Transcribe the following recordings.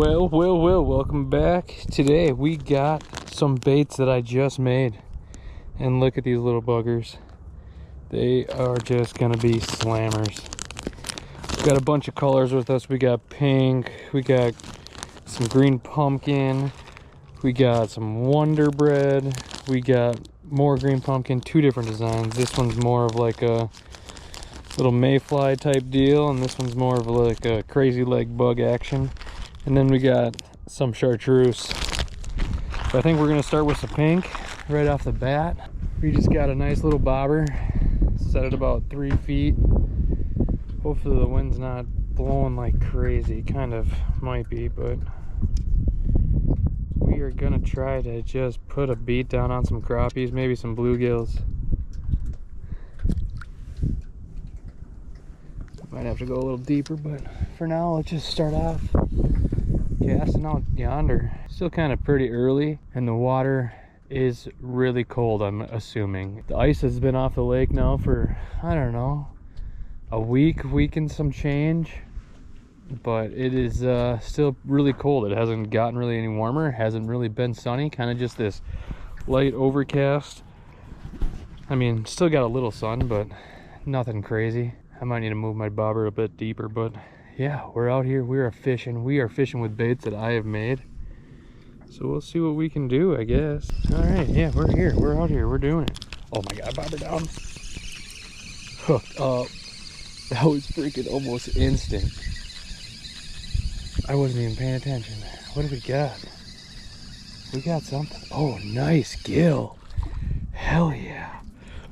Well, welcome back. Today we got some baits that I just made. And look at these little buggers. They are just gonna be slammers. We've got a bunch of colors with us. We got pink, we got some green pumpkin, we got some Wonder Bread, we got more green pumpkin, two different designs. This one's more of like a little mayfly type deal, and this one's more of like a crazy leg bug action. And then we got some chartreuse. So I think we're gonna start with some pink right off the bat. We just got a nice little bobber, set it about 3 feet. Hopefully the wind's not blowing like crazy. Kind of might be, but we are gonna try to just put a beat down on some crappies, maybe some bluegills. Might have to go a little deeper, but for now let's just start off casting out yonder. Still kind of pretty early, and the water is really cold, I'm assuming. The ice has been off the lake now for, I don't know, a week and some change, but it is still really cold. It hasn't gotten really any warmer, hasn't really been sunny, kind of just this light overcast. I mean, still got a little sun, but nothing crazy. I might need to move my bobber a bit deeper, but yeah, we're out here. We are fishing with baits that I have made, so we'll see what we can do, I guess. All right, yeah, we're here, we're out here, we're doing it. Oh my god, bobber down, hooked up. That was freaking almost instant. I wasn't even paying attention. What do we got? We got something. Oh, nice gill. Hell yeah.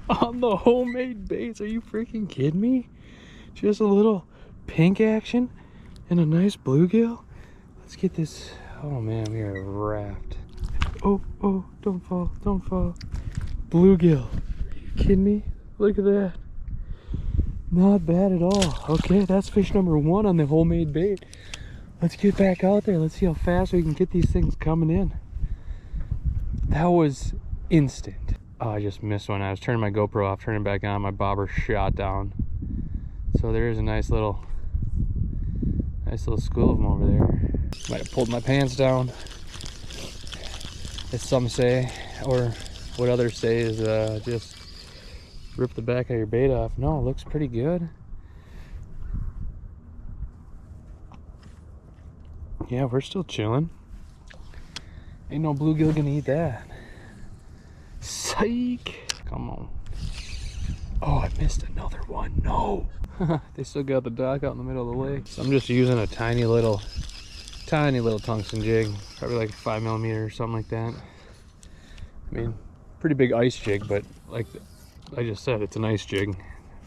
On the homemade baits, are you freaking kidding me? Just a little pink action and a nice bluegill. Let's get this. Oh man, we are wrapped. Oh, don't fall, bluegill. Are you kidding me? Look at that. Not bad at all. Okay, that's fish number 1 on the homemade bait. Let's get back out there. Let's see how fast we can get these things coming in. That was instant. Oh, I just missed one. I was turning my GoPro off, turning it back on, my bobber shot down. So there is a nice little school of them over there. Might have pulled my pants down, as some say, or what others say is just rip the back of your bait off. No, it looks pretty good. Yeah, we're still chilling. Ain't no bluegill gonna eat that. Psych! Come on. Oh, I missed another one. No! They still got the dock out in the middle of the lake. So I'm just using a tiny little tungsten jig. Probably like a 5mm or something like that. I mean, pretty big ice jig, but like I just said, it's an ice jig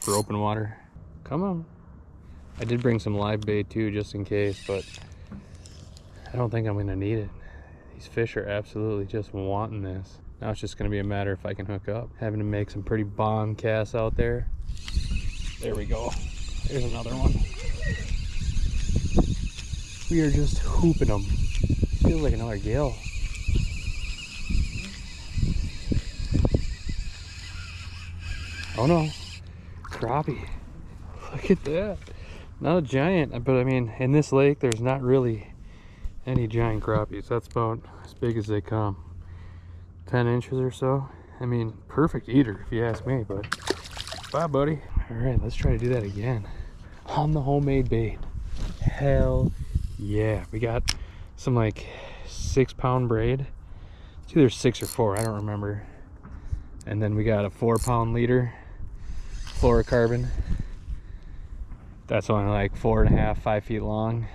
for open water. Come on. I did bring some live bait too, just in case, but I don't think I'm gonna need it. These fish are absolutely just wanting this. Now it's just gonna be a matter if I can hook up. Having to make some pretty bomb casts out there. There we go. There's another one. We are just hooping them. Feels like another gill. Oh no, crappie. Look at that. Not a giant, but I mean, in this lake, there's not really any giant crappies. That's about as big as they come. 10 inches or so. I mean, perfect eater if you ask me, but bye, buddy. All right, let's try to do that again on the homemade bait. Hell yeah. We got some like 6-pound braid. It's either 6 or 4, I don't remember. And then we got a 4-pound leader fluorocarbon. That's only like 4.5, 5 feet long.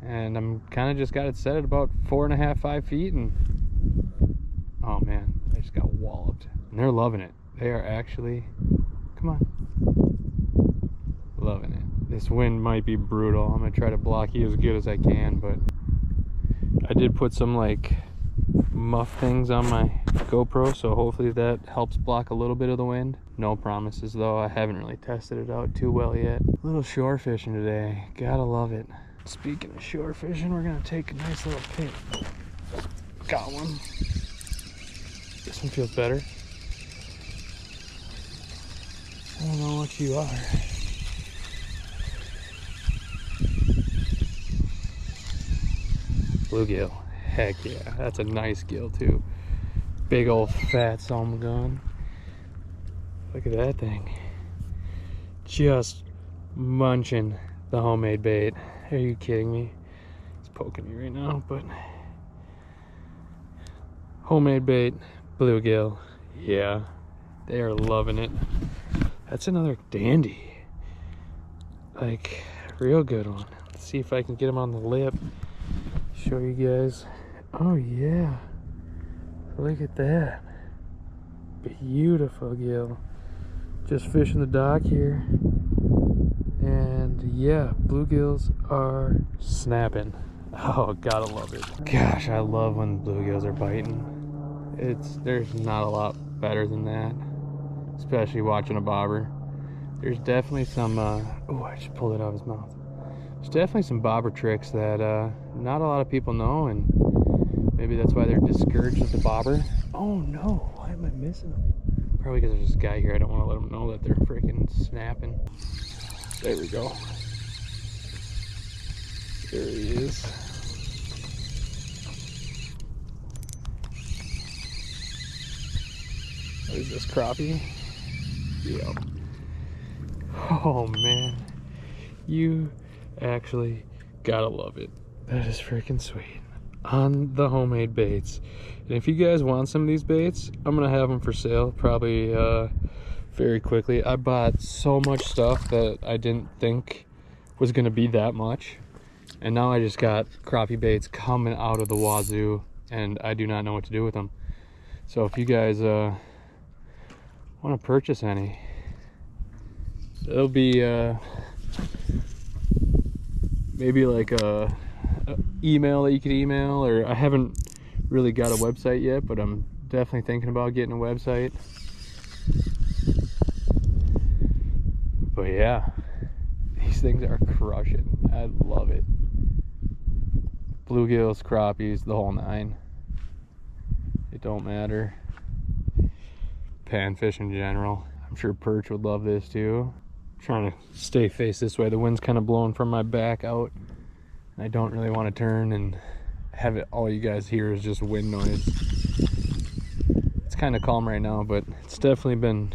And I'm kind of just got it set at about 4.5, 5 feet, and oh man, I just got walloped. And they're loving it. They are actually, come on, loving it. This wind might be brutal. I'm gonna try to block you as good as I can, but I did put some like muff things on my GoPro, so hopefully that helps block a little bit of the wind. No promises though. I haven't really tested it out too well yet. A little shore fishing today. Gotta love it. Speaking of shore fishing, we're gonna take a nice little pink. Got one. This one feels better. I don't know what you are. Bluegill. Heck yeah, that's a nice gill too. Big old fat salmon gun. Look at that thing. Just munching the homemade bait. Are you kidding me? It's poking me right now, but homemade bait, bluegill. Yeah, they are loving it. That's another dandy. Like, real good one. Let's see if I can get him on the lip. Show you guys. Oh yeah. Look at that. Beautiful gill. Just fishing the dock here. And yeah, bluegills are snapping. Oh, gotta love it. Gosh, I love when bluegills are biting. There's not a lot better than that. Especially watching a bobber. There's definitely some, oh, I just pulled it out of his mouth. There's definitely some bobber tricks that not a lot of people know, and maybe that's why they're discouraged with the bobber. Oh no, why am I missing them? Probably because there's this guy here. I don't want to let them know that they're freaking snapping. There we go. There he is. What is this, crappie? Yep. Oh man, you actually gotta love it. That is freaking sweet. On the homemade baits. And if you guys want some of these baits, I'm gonna have them for sale probably very quickly. I bought so much stuff that I didn't think was gonna be that much, and now I just got crappie baits coming out of the wazoo, and I do not know what to do with them. So if you guys want to purchase any, it'll be maybe like a email that you could email, or I haven't really got a website yet, but I'm definitely thinking about getting a website. But yeah, these things are crushing. I love it. Bluegills, crappies, the whole nine. It don't matter. Panfish in general. I'm sure perch would love this too. I'm trying to stay face this way. The wind's kind of blowing from my back out. I don't really want to turn and have it, all you guys hear is just wind noise. It's kind of calm right now, but it's definitely been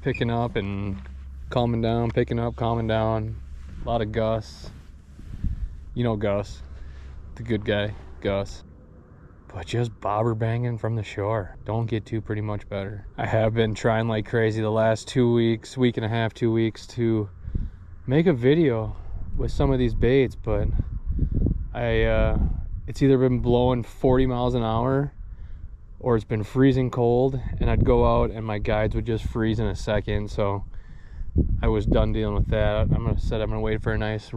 picking up and calming down, picking up, calming down. A lot of Gus. You know Gus, the good guy, Gus. But just bobber banging from the shore. Don't get too pretty much better. I have been trying like crazy the last 2 weeks, week and a half, 2 weeks to make a video with some of these baits, but it's either been blowing 40 miles an hour or it's been freezing cold, and I'd go out and my guides would just freeze in a second. So I was done dealing with that. I'm gonna wait for a nice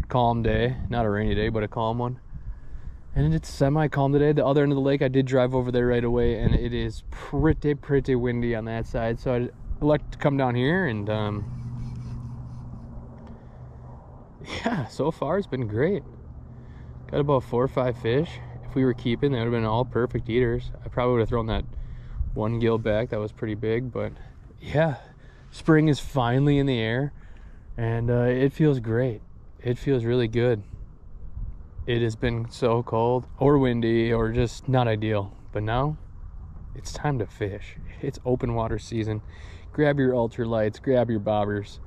calm day, not a rainy day, but a calm one. And it's semi-calm today. The other end of the lake, I did drive over there right away, and it is pretty windy on that side. So I elected to come down here, and yeah, so far it's been great. Got about 4 or 5 fish. If we were keeping, they would have been all perfect eaters. I probably would have thrown that one gill back. That was pretty big, but yeah, spring is finally in the air, and it feels great. It feels really good. It has been so cold or windy or just not ideal, but now it's time to fish. It's open water season. Grab your ultralights, grab your bobbers,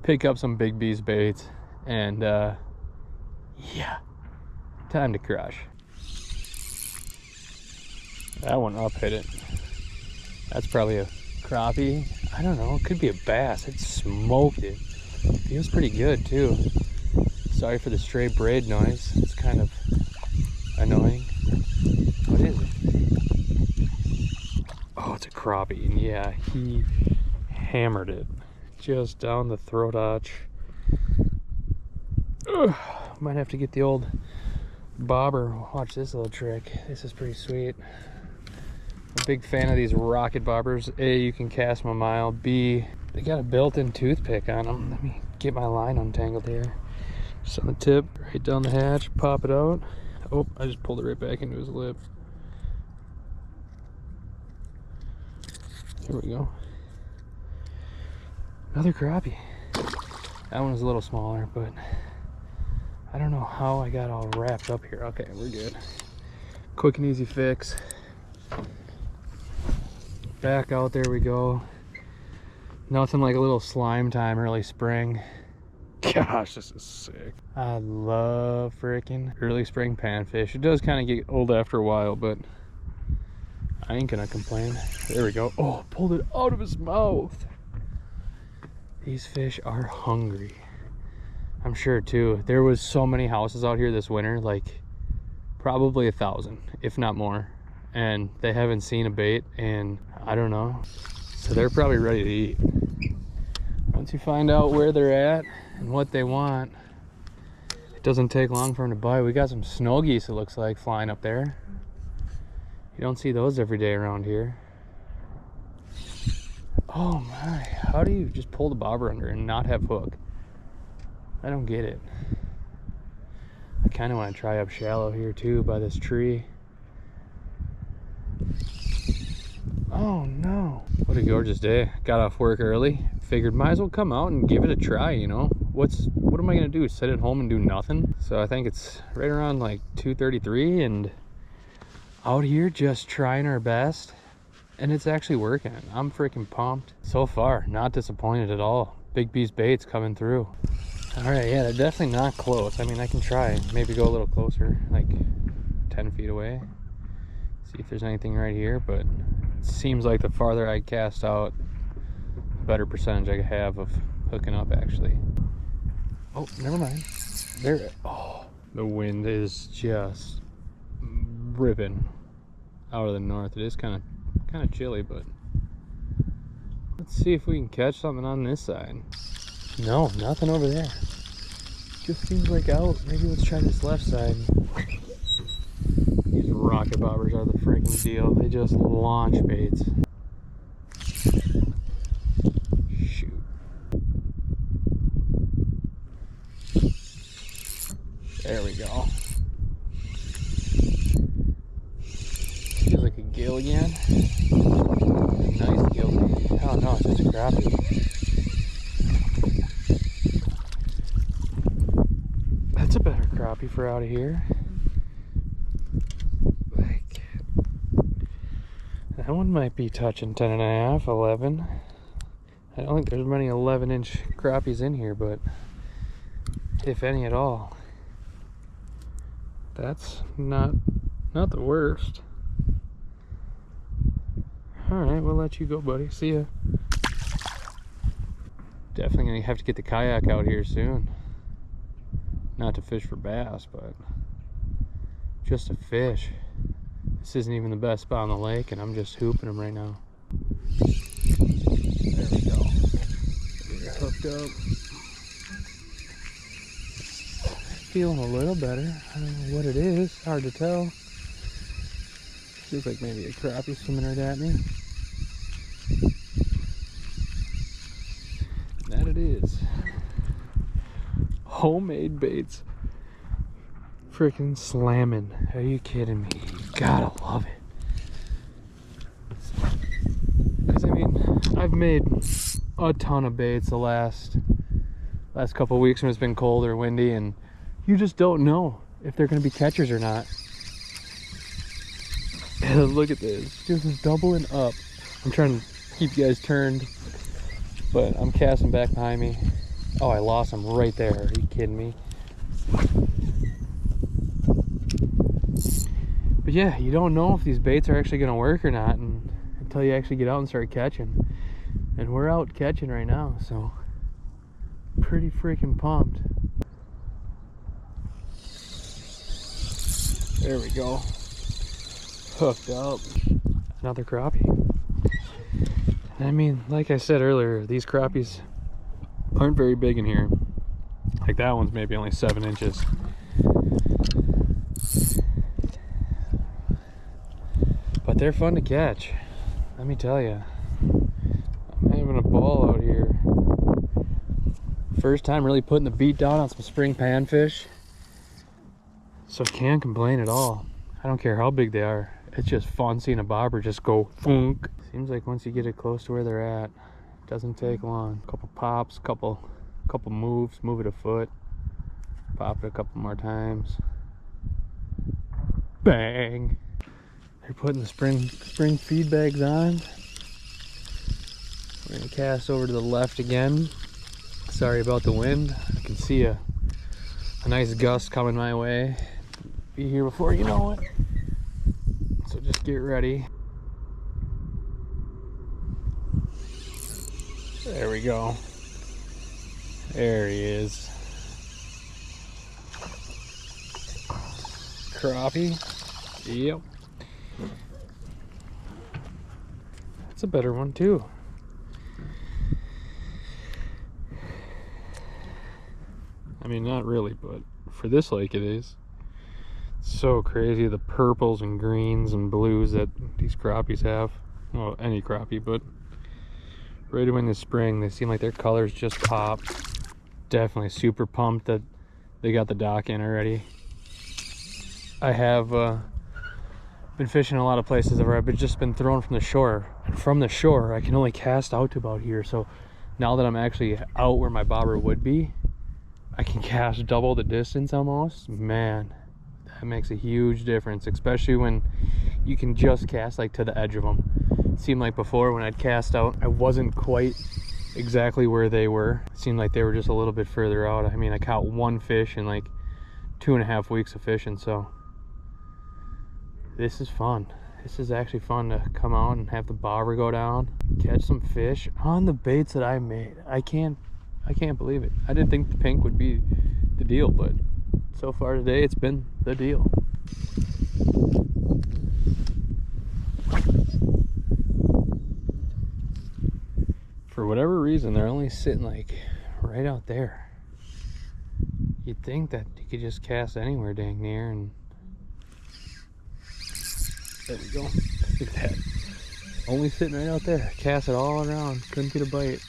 pick up some Big B's baits, and yeah, time to crush. That one up hit it. That's probably a crappie. I don't know, it could be a bass. It smoked it. Feels pretty good too. Sorry for the stray braid noise. It's kind of annoying. What is it? Oh, it's a crappie. And yeah, he hammered it just down the throat arch. Ugh, might have to get the old bobber. Watch this little trick. This is pretty sweet. I'm a big fan of these rocket bobbers. A, you can cast them a mile. B, they got a built-in toothpick on them. Let me get my line untangled here. Just on the tip, right down the hatch, pop it out. Oh, I just pulled it right back into his lip. Here we go. Another crappie. That one was a little smaller, but I don't know how I got all wrapped up here. Okay, we're good. Quick and easy fix. Back out there we go. Nothing like a little slime time early spring. Gosh, this is sick. I love freaking early spring panfish. It does kind of get old after a while, but I ain't gonna complain. There we go. Oh, pulled it out of his mouth. These fish are hungry. I'm sure too. There was so many houses out here this winter, like probably 1,000, if not more. And they haven't seen a bait in, I don't know. So they're probably ready to eat. Once you find out where they're at and what they want, it doesn't take long for them to bite. We got some snow geese, it looks like, flying up there. You don't see those every day around here. Oh my, how do you just pull the bobber under and not have hook? I don't get it. I kind of want to try up shallow here too by this tree. Oh no. What a gorgeous day. Got off work early. Figured might as well come out and give it a try, you know. What am I gonna do? Sit at home and do nothing? So I think it's right around like 2:33 and out here just trying our best. And it's actually working. I'm freaking pumped. So far, not disappointed at all. Big B's bait's coming through. All right, yeah, they're definitely not close. I mean, I can try, maybe go a little closer, like 10 feet away. See if there's anything right here, but it seems like the farther I cast out, the better percentage I have of hooking up, actually. Oh, never mind. There, oh, the wind is just ripping out of the north. It is kind of chilly, but let's see if we can catch something on this side. No, nothing over there. Just seems like out. Maybe let's try this left side. These rocket bobbers are the freaking deal. They just launch baits. Shoot. There we go. Feels like a gill again. A nice gill. Oh no, it's just a crappie. That's a better crappie for out of here. Like, that one might be touching 10 and a half, 11. I don't think there's many 11-inch crappies in here, but if any at all. That's not the worst. Alright, we'll let you go, buddy. See ya. Definitely gonna have to get the kayak out here soon. Not to fish for bass, but just to fish. This isn't even the best spot on the lake, and I'm just hooping them right now. There we go. We're hooked up. Feeling a little better. I don't know what it is. Hard to tell. Feels like maybe a crappie swimming right at me. That it is. Homemade baits. Freaking slamming. Are you kidding me? You gotta love it. Because I mean, I've made a ton of baits the last couple of weeks when it's been cold or windy, and you just don't know if they're gonna be catchers or not. Look at this, just doubling up. I'm trying to keep you guys turned, but I'm casting back behind me. Oh, I lost him right there. Are you kidding me? But yeah, you don't know if these baits are actually gonna work or not until you actually get out and start catching. And we're out catching right now, so pretty freaking pumped. There we go. Hooked up. Another crappie. I mean, like I said earlier, these crappies aren't very big in here. Like that one's maybe only 7 inches. But they're fun to catch. Let me tell you. I'm having a ball out here. First time really putting the beat down on some spring panfish. So can't complain at all. I don't care how big they are. It's just fun seeing a bobber just go thunk. Seems like once you get it close to where they're at, it doesn't take long. Couple pops, couple moves, move it a foot. Pop it a couple more times. Bang! They're putting the spring feed bags on. We're gonna cast over to the left again. Sorry about the wind. I can see a nice gust coming my way. Be here before you know it. So just get ready. There we go. There he is. Crappie. Yep. That's a better one too. I mean, not really, but for this lake it is. It's so crazy, the purples and greens and blues that these crappies have. Well, any crappie, but right away in the spring, they seem like their colors just pop. Definitely super pumped that they got the dock in already. I have been fishing in a lot of places where I've just been thrown from the shore. And from the shore, I can only cast out to about here. So now that I'm actually out where my bobber would be, I can cast double the distance almost. Man, that makes a huge difference, especially when you can just cast like to the edge of them. It seemed like before when I'd cast out, I wasn't quite exactly where they were. It seemed like they were just a little bit further out. I mean, I caught one fish in like 2.5 weeks of fishing, so this is fun. This is actually fun to come out and have the bobber go down, catch some fish on the baits that I made. I can't believe it. I didn't think the pink would be the deal, but so far today it's been the deal. For whatever reason, they're only sitting like right out there. You'd think that you could just cast anywhere dang near, and there we go. Look at that. Only sitting right out there. Cast it all around. Couldn't get a bite.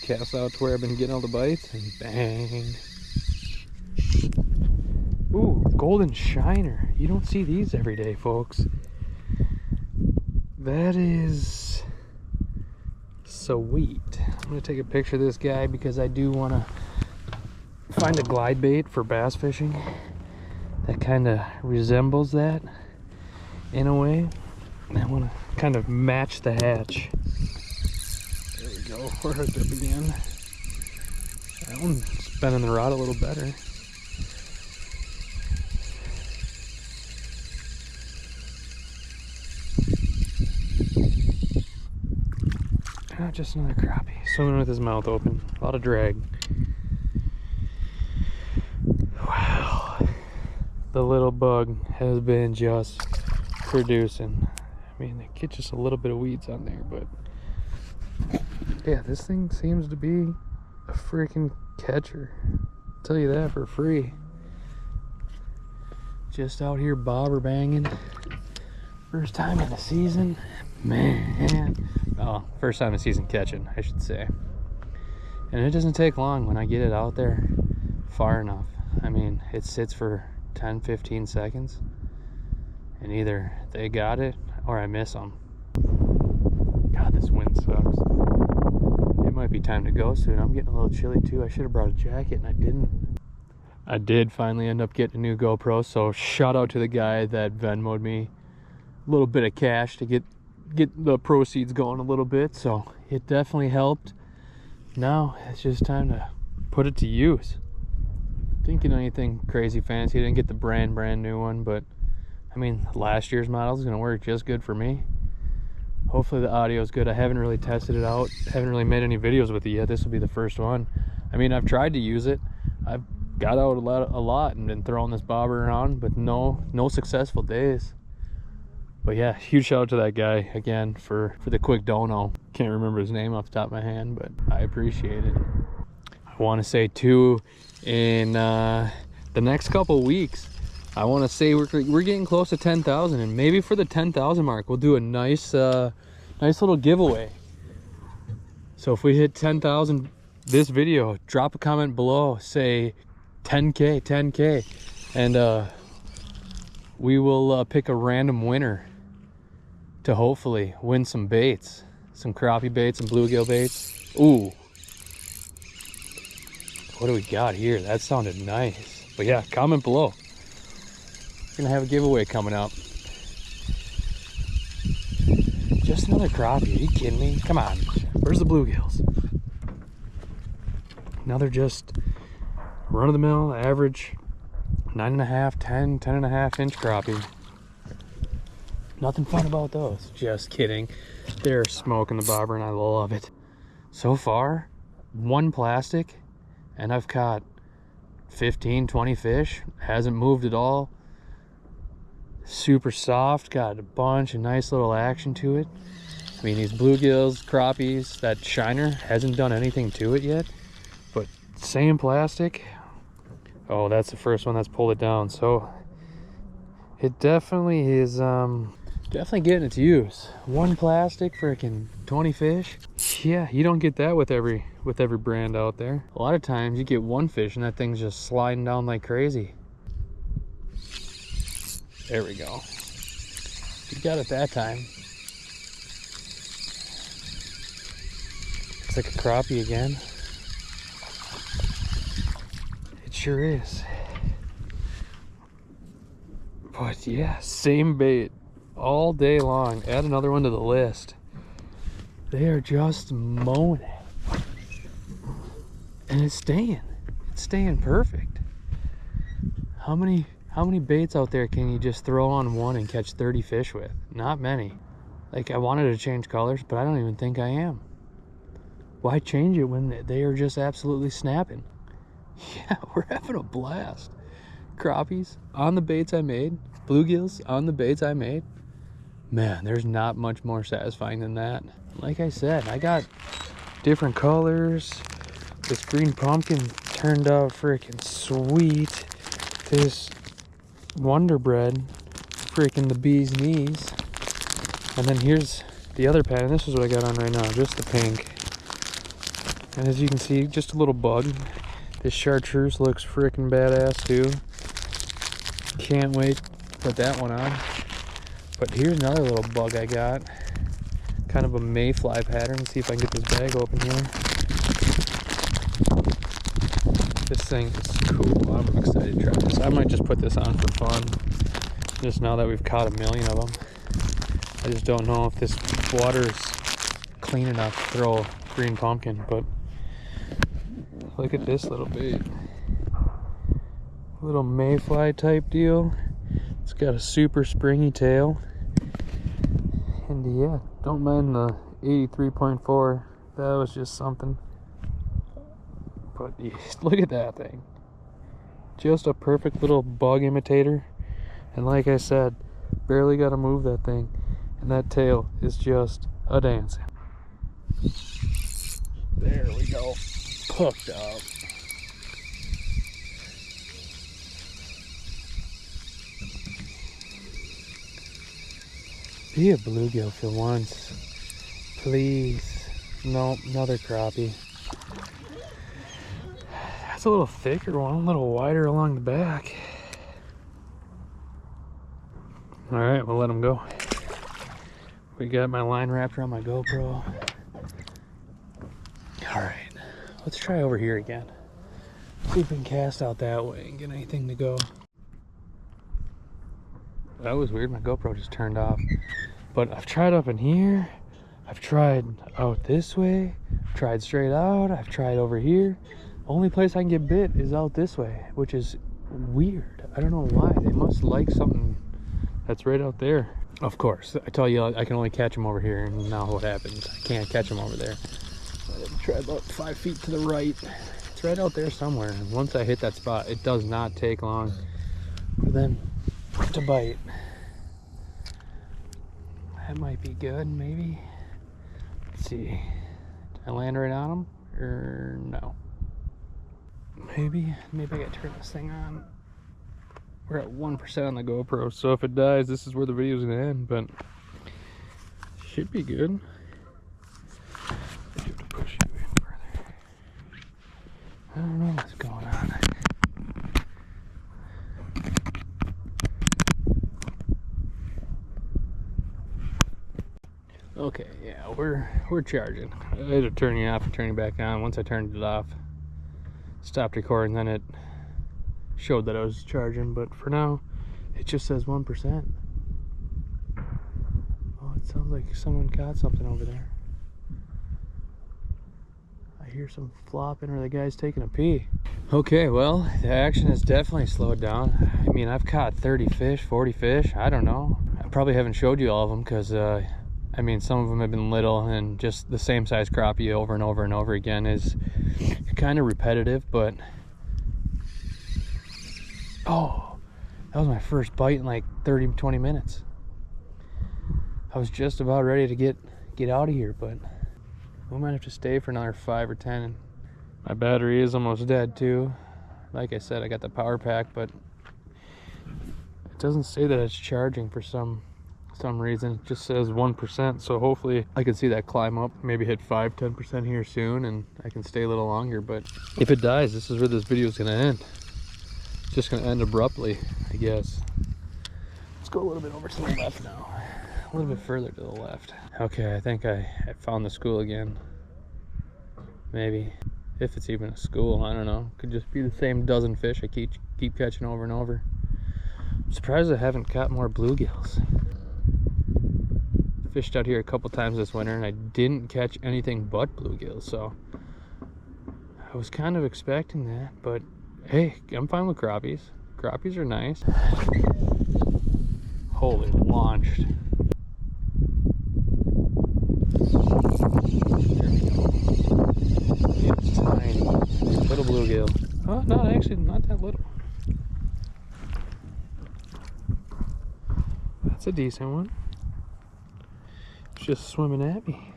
Cast out to where I've been getting all the bites, and bang. Ooh, golden shiner. You don't see these every day, folks. That is sweet. I'm gonna take a picture of this guy because I do want to find a glide bait for bass fishing that kind of resembles that in a way. I want to kind of match the hatch. There we go. We're hooked up again. That one's spinning the rod a little better. Oh, just another crappie. Swimming with his mouth open. A lot of drag. Wow. The little bug has been just producing. I mean, they get just a little bit of weeds on there, but yeah, this thing seems to be a freaking catcher. I'll tell you that for free. Just out here bobber banging. First time in the season, man. Oh, first time in the season catching, I should say. And it doesn't take long when I get it out there far enough. I mean, it sits for 10-15 seconds, and either they got it or I miss them. God, this wind sucks. It might be time to go soon. I'm getting a little chilly too. I should have brought a jacket and I didn't. I did finally end up getting a new GoPro, so shout out to the guy that Venmo'd me a little bit of cash to get the proceeds going a little bit, so it definitely helped. Now it's just time to put it to use. Didn't get anything crazy fancy. Didn't get the brand new one, but I mean, last year's model is gonna work just good for me. Hopefully the audio is good. I haven't really tested it out. Haven't really made any videos with it yet. This will be the first one. I mean, I've tried to use it. I've got out a lot and been throwing this bobber around, but no successful days. But yeah, huge shout out to that guy again for the quick dono. Can't remember his name off the top of my hand, but I appreciate it. I want to say too, in the next couple weeks, I want to say we're getting close to 10,000, and maybe for the 10,000 mark, we'll do a nice little giveaway. So if we hit 10,000 this video, drop a comment below, say 10K, and we will pick a random winner to hopefully win some baits, some crappie baits and bluegill baits. Ooh, what do we got here? That sounded nice. But yeah, comment below. We're gonna have a giveaway coming up. Just another crappie, are you kidding me? Come on, where's the bluegills? Another just run-of-the-mill, average 9.5, 10.5 inch crappie. Nothing fun about those. Just kidding. They're smoking the bobber and I love it. So far, one plastic and I've caught 15, 20 fish. Hasn't moved at all. Super soft, got a bunch of nice little action to it. I mean, these bluegills, crappies, that shiner hasn't done anything to it yet, but same plastic. Oh, that's the first one that's pulled it down. So it definitely is definitely getting its use. One plastic, freaking 20 fish. Yeah, you don't get that with every brand out there. A lot of times you get one fish and that thing's just sliding down like crazy. There we go. You got it that time. It's like a crappie again. It sure is. But yeah, same bait all day long. Add another one to the list. They are just mowing it. And it's staying perfect. How many baits out there can you just throw on one and catch 30 fish with? Not many. Like, I wanted to change colors, but I don't even think I am. Why change it when they are just absolutely snapping? Yeah, we're having a blast. Crappies on the baits I made. Bluegills on the baits I made. Man, there's not much more satisfying than that. Like I said, I got different colors. This green pumpkin turned out freaking sweet. This Wonder Bread, freaking the bee's knees. And then here's the other pattern. This is what I got on right now, just the pink. And as you can see, just a little bug. This chartreuse looks freaking badass too. Can't wait to put that one on. But here's another little bug I got. Kind of a mayfly pattern. Let's see if I can get this bag open here. This thing is cool. I'm excited to try this. I might just put this on for fun. Just now that we've caught a million of them. I just don't know if this water is clean enough to throw a green pumpkin, but look at this little bait. Little mayfly type deal. It's got a super springy tail. And yeah, don't mind the 83.4. That was just something. But yeah, look at that thing. Just a perfect little bug imitator. And like I said, barely got to move that thing. And that tail is just a dancing. There we go. Hooked up. Be a bluegill for once. Please. No, another crappie. That's a little thicker one, a little wider along the back. Alright, we'll let him go. We got my line wrapped around my GoPro. Alright, let's try over here again. See if we can cast out that way and get anything to go. That was weird, my GoPro just turned off. But I've tried up in here, I've tried out this way, I've tried straight out, I've tried over here. Only place I can get bit is out this way, which is weird. I don't know why. They must like something that's right out there. Of course, I tell you, I can only catch them over here, and now what happens? I can't catch them over there. I have to try about 5 feet to the right. It's right out there somewhere. And once I hit that spot, it does not take long for them to bite. That might be good, maybe. Let's see. Did I land right on them? Or no? Maybe I gotta turn this thing on. We're at 1% on the GoPro, so if it dies, this is where the video's gonna end, but should be good. I have to push you in further. I don't know what's going on. Okay, yeah, we're charging. I had to turn it off and turn it back on. Once I turned it off, stopped recording, then it showed that I was charging, but for now it just says 1%. Oh, it sounds like someone caught something over there. I hear some flopping, or the guy's taking a pee. Okay, well, the action has definitely slowed down. I mean, I've caught 30 fish, 40 fish, I don't know. I probably haven't showed you all of them because I mean, some of them have been little, and just the same size crappie over and over and over again is kind of repetitive. But oh, that was my first bite in like 30-20 minutes. I was just about ready to get out of here, but we might have to stay for another 5 or 10. My battery is almost dead too. Like I said, I got the power pack, but it doesn't say that it's charging for some reason. It just says 1%, so hopefully I can see that climb up, maybe hit 5-10% here soon, and I can stay a little longer. But if it dies, this is where this video is going to end. It's just going to end abruptly, I guess. Let's go a little bit over to the left now, a little bit further to the left. Okay, I think I found the school again. Maybe, if it's even a school, I don't know. Could just be the same dozen fish I keep catching over and over. I'm surprised I haven't caught more bluegills. Fished out here a couple times this winter and I didn't catch anything but bluegills, so I was kind of expecting that. But hey, I'm fine with crappies. Crappies are nice. Holy, launched. There we go. It's tiny. Little bluegill. Oh, no, actually not that little. That's a decent one. It's just swimming at me.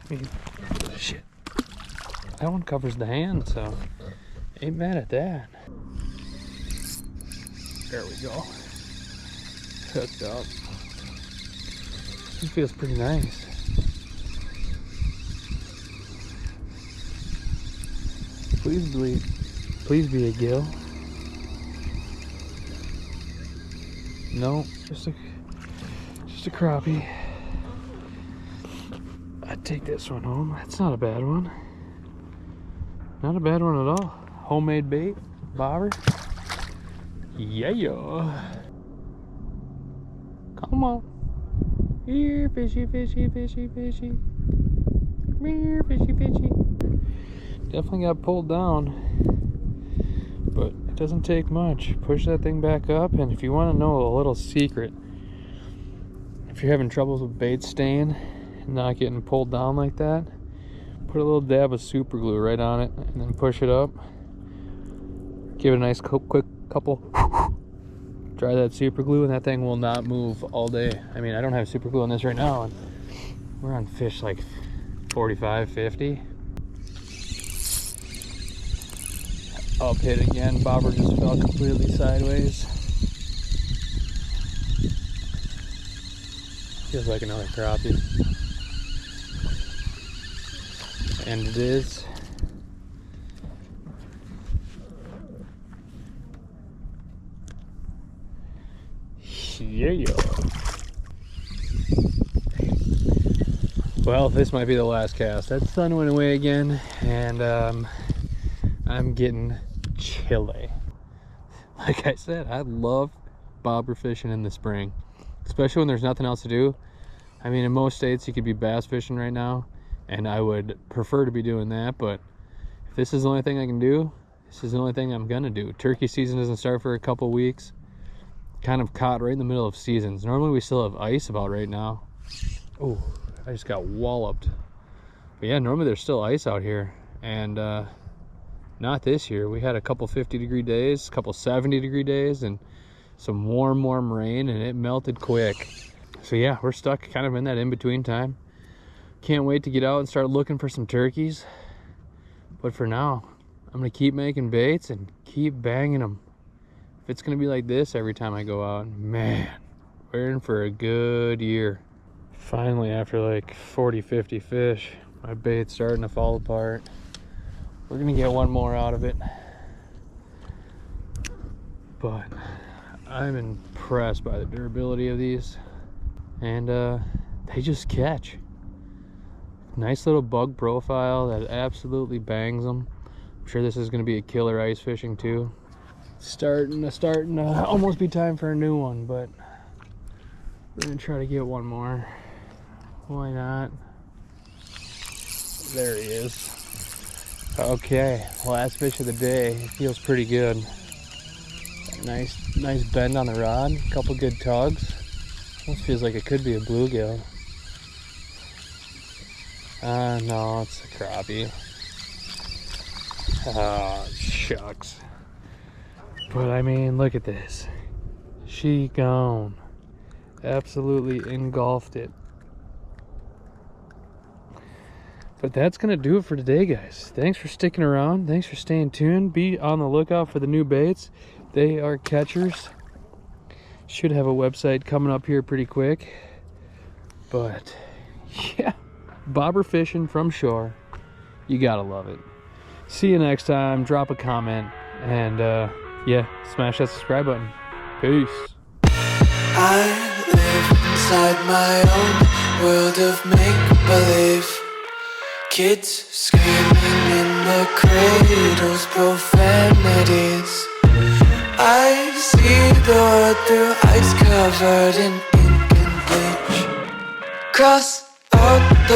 I mean, shit. That one covers the hand, so ain't mad at that. There we go. Hooked up. It feels pretty nice. Please be a gill. No, just a crappie. I'd take this one home. That's not a bad one. Not a bad one at all. Homemade bait, bobber. Yeah. Come on. Here, fishy, fishy, fishy, fishy. Come here, fishy, fishy. Definitely got pulled down, but it doesn't take much. Push that thing back up, and if you want to know a little secret, if you're having troubles with bait staying and not getting pulled down like that, put a little dab of super glue right on it and then push it up. Give it a nice quick couple. Dry that super glue and that thing will not move all day. I mean, I don't have super glue on this right now, and we're on fish like 45, 50. Up hit again. Bobber just fell completely sideways. Feels like another crappie. And it is. Yeah. Well, this might be the last cast. That sun went away again, and I'm getting chilly. Like I said, I love bobber fishing in the spring, especially when there's nothing else to do. I mean, in most states you could be bass fishing right now, and I would prefer to be doing that, but if this is the only thing I can do, this is the only thing I'm gonna do. Turkey season doesn't start for a couple weeks. Kind of caught right in the middle of seasons. Normally we still have ice about right now. Oh, I just got walloped. But yeah, normally there's still ice out here, and not this year. We had a couple 50-degree days, a couple 70-degree days, and some warm rain, and it melted quick. So yeah, we're stuck kind of in that in-between time. Can't wait to get out and start looking for some turkeys. But for now, I'm gonna keep making baits and keep banging them. If it's gonna be like this every time I go out, man, we're in for a good year. Finally, after like 40, 50 fish, my bait's starting to fall apart. We're gonna get one more out of it. But I'm impressed by the durability of these, and they just catch. Nice little bug profile that absolutely bangs them. I'm sure this is going to be a killer ice fishing too. Starting to almost be time for a new one, but we're gonna try to get one more. Why not? There he is. Okay, last fish of the day. Feels pretty good. Nice bend on the rod. A couple good tugs. Almost feels like it could be a bluegill. No, it's a crappie. Oh, shucks. But I mean, look at this. She gone. Absolutely engulfed it. But that's gonna do it for today, guys. Thanks for sticking around. Thanks for staying tuned. Be on the lookout for the new baits. They are catchers. Should have a website coming up here pretty quick. But yeah, bobber fishing from shore. You gotta love it. See you next time. Drop a comment, and yeah, smash that subscribe button. Peace. I live inside my own world of make-believe. Kids screaming in the cradles, profanities. I see the world through ice covered in ink and bleach. Cross out the